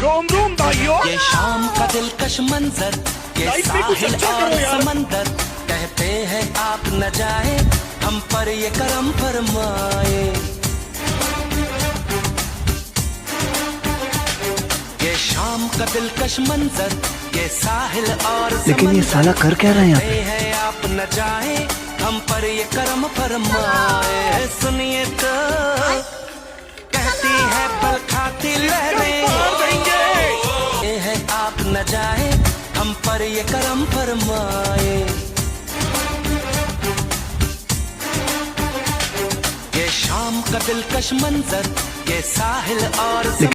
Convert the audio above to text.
रोम रोम भाइयों, ये शाम का दिलकश मंजर, ये लाइफ में कुछ साहिल अच्छा और करो यार। समंदर, कहते हैं आप न जाए, हम पर ये करम फरमाए। ये शाम का दिलकश मंजर, ये साहिल और लेकिन ये साला कर क्या रहा है यहाँ पे? कहते हैं आप न जाए, हम पर ये करम फरमाए। सुनिए तो कहती है पल खाती लहरें, ये है आप न जाए, हम पर ये करम फरमाए। ये शाम का दिलकश मंजर, ये साहिल और